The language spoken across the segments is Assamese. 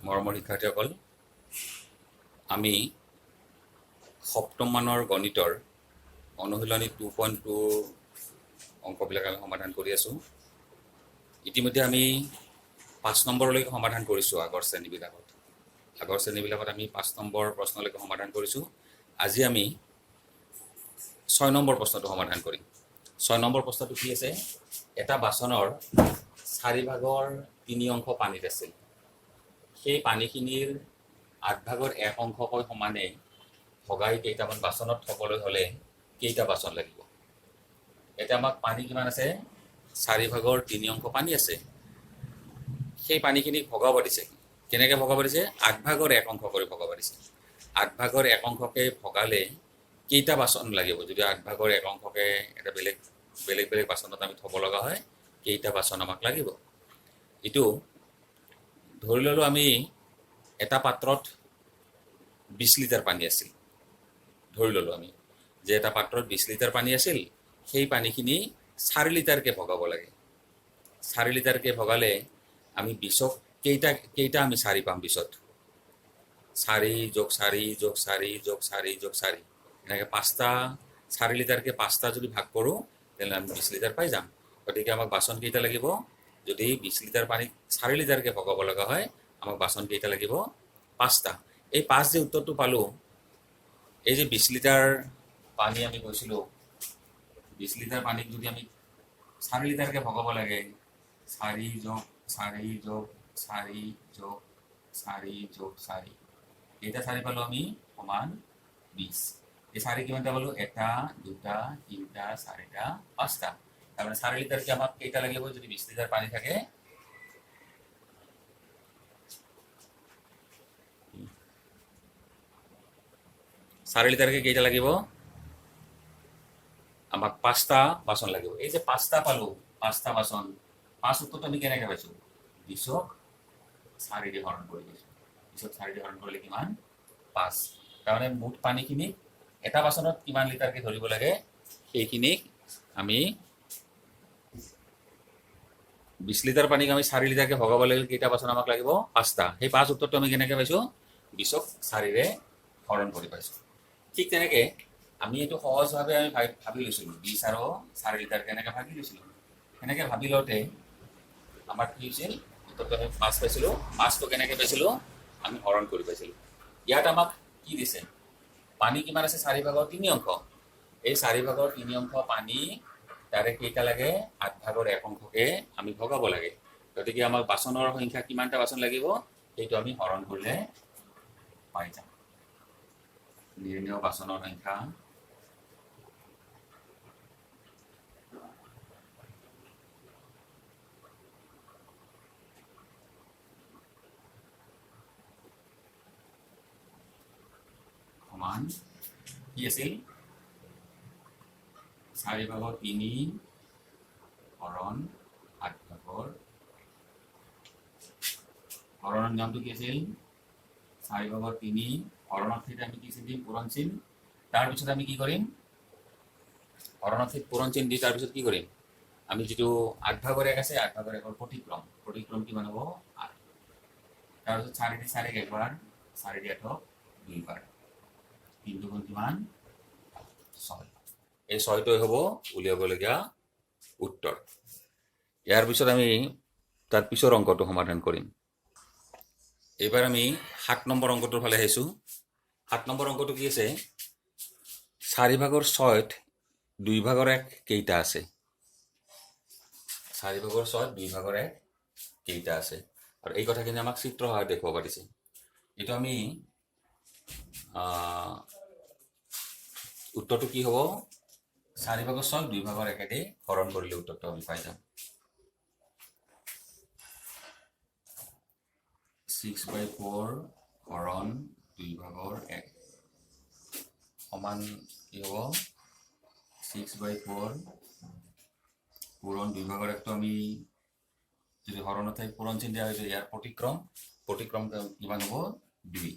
মৰমৰ শিক্ষাৰ্থীসকল, আমি সপ্তম মানৰ গণিতৰ অনুশীলনী 2.2 অংকবিলাক আমি সমাধান কৰি আছোঁ। ইতিমধ্যে আমি 5 নম্বৰলৈকে সমাধান কৰিছোঁ। আগৰ শ্ৰেণীবিলাকত আমি 5 নম্বৰ প্ৰশ্নলৈকে সমাধান কৰিছোঁ। আজি আমি 6 নম্বৰ প্ৰশ্নটো সমাধান কৰিম। 6 নম্বৰ প্ৰশ্নটো কি আছে? এটা বাচনৰ 4/3 অংশ পানীত আছিল। সেই পানীখিনিৰ 8/1 অংশকৈ সমানে ভগাই কেইটামান বাচনত থবলৈ হ'লে কেইটা বাচন লাগিব? এতিয়া আমাক পানী কিমান আছে? 4/3 অংশ পানী আছে। সেই পানীখিনিক ভগাব দিছে। কেনেকৈ ভগাব দিছে? 8/1 অংশ কৰি ভগাব দিছে। 8/1 অংশকে ভগালে কেইটা বাচন লাগিব? যদি 8/1 অংশকে এটা বেলেগ বেলেগ বাচনত আমি থ'ব লগা হয়, কেইটা বাচন আমাক লাগিব? এইটো ধৰি ল'লোঁ আমি এটা পাত্ৰত 20 লিটাৰ পানী আছিল। ধৰি ল'লোঁ আমি যে এটা পাত্ৰত 20 লিটাৰ পানী আছিল। সেই পানীখিনি 4 লিটাৰকৈ ভগাব লাগে। 4 লিটাৰকৈ ভগালে আমি 20ক কেইটা আমি 4 পাম? 20ত 4 + 4 + 4 + 4 + 4 এনেকৈ 5টা 4 লিটাৰকৈ 5টা যদি ভাগ কৰোঁ, তেনেহ'লে আমি 20 লিটাৰ পাই যাম। গতিকে আমাক বাচন কেইটা লাগিব? যদি 20 লিটাৰ পানীক 4 লিটাৰকৈ ভগাব লগা হয়, আমাক বাচন কেইটা লাগিব? 5টা। এই 5 যে উত্তৰটো পালোঁ, এই যে 20 লিটাৰ পানী আমি কৈছিলোঁ, 20 লিটাৰ পানীক যদি আমি 4 লিটাৰকৈ ভগাব লাগে, 4 + 4 + 4 + 4 + 4 কেইটা 4 পালোঁ আমি? সমান 20। এই 4 কিমানটা পালোঁ? 1, 2, 3, 4, 5টা। তাৰমানে 4 লিটাৰকৈ আমাক কেইটা লাগিব? যদি 20 লিটাৰ পানী থাকে, 4 লিটাৰকৈ কেইটা লাগিব? আমাক 5টা বাচন লাগিব। এই যে 5টা পালোঁ, 5টা বাচন, 5 উত্তৰটো আমি কেনেকৈ পাইছোঁ? 20ক 4 দি হৰণ কৰি দিছোঁ। 20ক 4 দি হৰণ কৰিলে কিমান? 5। তাৰমানে মুঠ পানীখিনি এটা বাচনত কিমান লিটাৰকৈ ধৰিব লাগে, সেইখিনিক আমি 20 লিটাৰ পানীক আমি 4 লিটাৰকৈ ভগাব লাগিলে কেইটা বাচন আমাক লাগিব? 5টা। সেই 5 উত্তৰটো আমি কেনেকৈ পাইছোঁ? 20ক 4ৰে হৰণ কৰি পাইছোঁ। ঠিক তেনেকৈ আমি এইটো সহজভাৱে আমি ভাবি লৈছিলোঁ। 20 আৰু 4 লিটাৰকৈ এনেকৈ ভাবি লৈছিলোঁ। সেনেকৈ ভাবি লওঁতে আমাৰ কি হৈছিল? উত্তৰটো আমি 5 পাইছিলোঁ। 5টো কেনেকৈ পাইছিলোঁ? আমি হৰণ কৰি পাইছিলোঁ। ইয়াত আমাক কি দিছে? পানী কিমান আছে? 4/3 অংশ। এই 4/3 অংশ পানী তাৰে কেইটা লাগে? 8/1 অংশকে আমি ভগাব লাগে। গতিকে আমাক বাচনৰ সংখ্যা কিমানটা বাচন লাগিব? সেইটো আমি হৰণ কৰিলে পাই যাম। নিৰ্ণয় বাচনৰ সংখ্যা সমান কি আছিল? 4/3 হৰণ 8/1। হৰণৰ নিয়মটো কি আছিল? 4/3 হৰণৰ ঠাইত আমি কি চিন দিম? পূৰণ চিন। তাৰপিছত আমি কি কৰিম? হৰণৰ ঠাইত পূৰণ চিন দি তাৰপিছত কি কৰিম? আমি যিটো 8/1 আছে, 8/1 প্ৰতিক্ৰম কিমান হ'ব? 8। তাৰপিছত 4 দি 4 একবাৰ, 4 দি 8 দুইবাৰ। 3 দুগুণ কিমান? 6। এই 6টোৱে হ'ব উলিয়াবলগীয়া উত্তৰ। ইয়াৰ পিছত আমি তাৰ পিছৰ অংকটো সমাধান কৰিম। এইবাৰ আমি 7 নম্বৰ অংকটোৰ ফালে আহিছোঁ। 7 নম্বৰ অংকটো কি আছে? 4/6 2/1 কেইটা আছে? 4/6 2/1 কেইটা আছে? আৰু এই কথাখিনি আমাক চিত্ৰ সহায়ত দেখুৱাব দিছে। এইটো আমি উত্তৰটো কি হ'ব? 4/6 2/1 দি হৰণ কৰিলে উত্তৰটো আমি পাই যাম। 6/4 হৰণ 2/1 সমান কি হ'ব? 6/4 পূৰণ 2/1টো আমি যদি হৰণৰ ঠাইত পূৰণ চিন দিয়া হৈছে, ইয়াৰ প্ৰতিক্ৰম কিমান হ'ব? 2।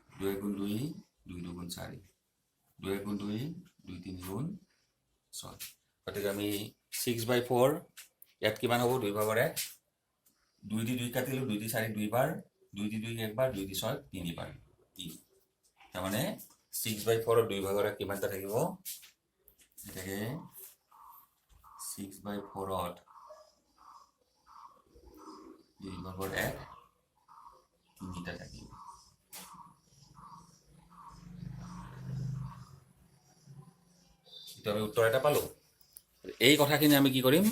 2 গুণ 2 2 দুগুণ 4। 2 গুণ 2 2 3 গুণ 6। গতিকে আমি 6/4 ইয়াত কিমান হ'ব? 2/1। 2 দি 2 কাটিলোঁ, 2 দি 4 দুইবাৰ, 2 দি 2 একবাৰ 2 দি 6 তিনিবাৰ 3 তাৰমানে 6/4 ৰ 2 ভাগৰ কিমানটা থাকিব এটাকে 6/4 ত 2 ভাগৰ 1 তিনিটা থাকিব আমি উত্তৰ এটা পালো এই কথাখিনি আমি কি কৰিম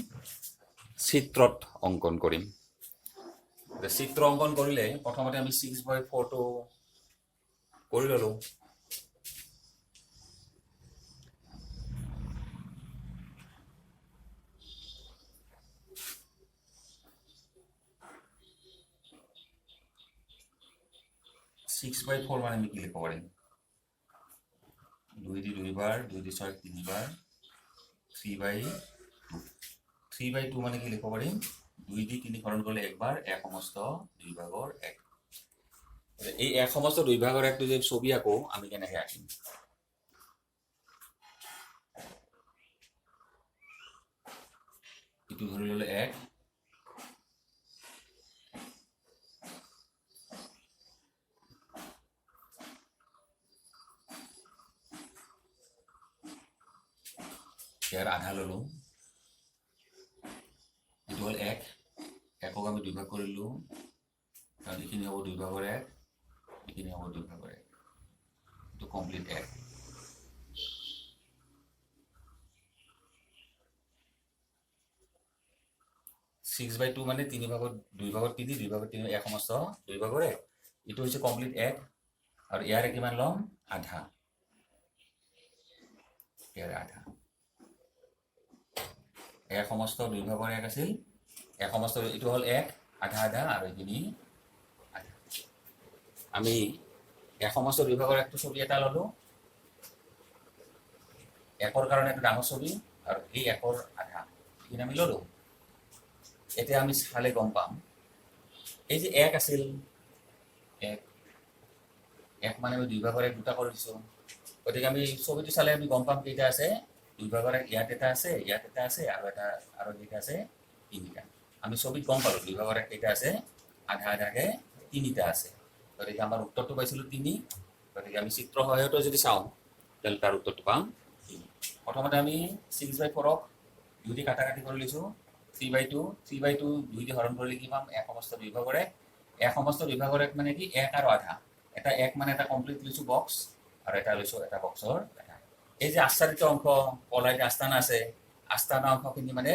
চিত্ৰত অংকন কৰিম চিত্ৰ অংকন কৰিলে প্ৰথমতে আমি 6/4 টো কৰি ললো 6/4 মানে আমি কি লিখিব পাৰিম 2 দি 2 বাৰ 2 দি 6 তিনিবাৰ 3/2 মানে কি লিখিব পাৰিম 2 দি 3 হৰণ কৰিলে একবাৰ 1 সমস্ত 2 ভাগৰ 1 এই 1 সমস্ত 2 ভাগৰ 1 টো যে ছবি আকো আমি কেনেকৈ আঁকিম এইটো ধৰি ললে 1 ইয়াৰ আধা ললো এইটো হল 1 1ক আমি 2 ভাগ কৰিলো আৰু এইখিনি হ'ব 2 ভাগৰ 1 এইখিনি হ'ব 2 ভাগৰ 1 এইটো কমপ্লিট 1 6/2 মানে 3 ভাগৰ 2 ভাগৰ 3 2 ভাগৰ 3 1 সমস্ত 2 ভাগৰ 1 এইটো হৈছে কমপ্লিট 1 আৰু ইয়াৰে কিমান লম আধা ইয়াৰে আধা 1 সমস্ত 2 ভাগৰ 1 আছিল 1 সমস্ত এইটো হল 1 আধা আধা আৰু এইখিনি আধা আমি 1 সমস্ত 2 ভাগৰ 1 টো ছবি এটা ললো 1ৰ কাৰণে এটা ডাঙৰ ছবি আৰু এই 1ৰ আধা এইখিনি আমি ললো এতিয়া আমি চালে গম পাম এই যে 1 আছিল 1 মানে আমি 2 ভাগৰ 1 দুটা কৰি দিছো গতিকে আমি ছবিটো চালে আমি গম পাম কেইটা আছে 2 ভাগৰ 1 ইয়াত এটা আছে আৰু কেইটা আছে তিনিটা আমি ছবিত গম পালো 2 ভাগৰ 1 কেইটা আছে আধা আধাকে তিনিটা আছে গতিকে আমাৰ উত্তৰটো পাইছিলো 3 গতিকে আমি চিত্ৰ সহায়তো যদি চাওঁ তেল তাৰ উত্তৰটো পাম প্ৰথমতে আমি 6/4 ক 2 দি কাটাকাটি কৰি লৈছো 3/2 2 দি হৰণ কৰিলে কি পাম 1 সমস্ত 2 ভাগৰ 1 সমস্ত 2 ভাগৰ 1 মানে কি 1 আৰু আধা এটা 1 মানে এটা কমপ্লিট লৈছো বক্স আৰু এটা লৈছো এটা বক্সৰ আধা এই যে আস্থাৰিত অংশ পলাই যে আস্থানা আছে আস্থানা অংশখিনি মানে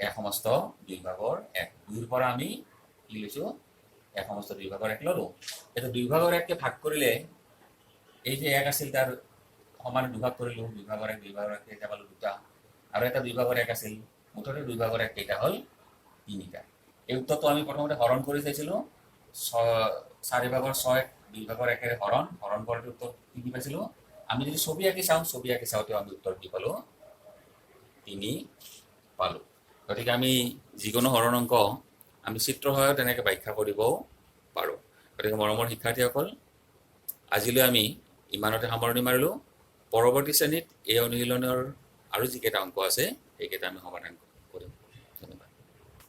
1 সমস্ত 2 ভাগৰ 1 2ৰ পৰা আমি কি লৈছো 1 সমস্ত 2 ভাগৰ 1 ললো এটা 2 ভাগৰ 1 কে ভাগ কৰিলে এই যে 1 আছিল তাৰ সমানে দুভাগ কৰিলো 2 ভাগৰ 1 2 ভাগৰ 1 কেইটা পালো দুটা আৰু এটা 2 ভাগৰ 1 আছিল মুঠতে 2 ভাগৰ 1 কেইটা হল তিনিটা এই উত্তৰটো আমি প্ৰথমতে হৰণ কৰি চাইছিলো 4 ভাগৰ 6 2 ভাগৰ 1 এৰে হৰণ কৰোতে উত্তৰ 3 পাইছিলো আমি যদি ছবি আঁকি চাওঁতে আমি উত্তৰ কি পালো 3 পালো গতিকে আমি যিকোনো হৰণ অংক আমি চিত্ৰ সহায়ত তেনেকৈ ব্যাখ্যা কৰিব পাৰো গতিকে মৰমৰ শিক্ষাৰ্থীসকল আজিলৈ আমি ইমানতে সামৰণি মাৰিলো পৰৱৰ্তী শ্ৰেণীত এই অনুশীলনৰ আৰু যিকেইটা অংক আছে সেইকেইটা আমি সমাধান কৰিম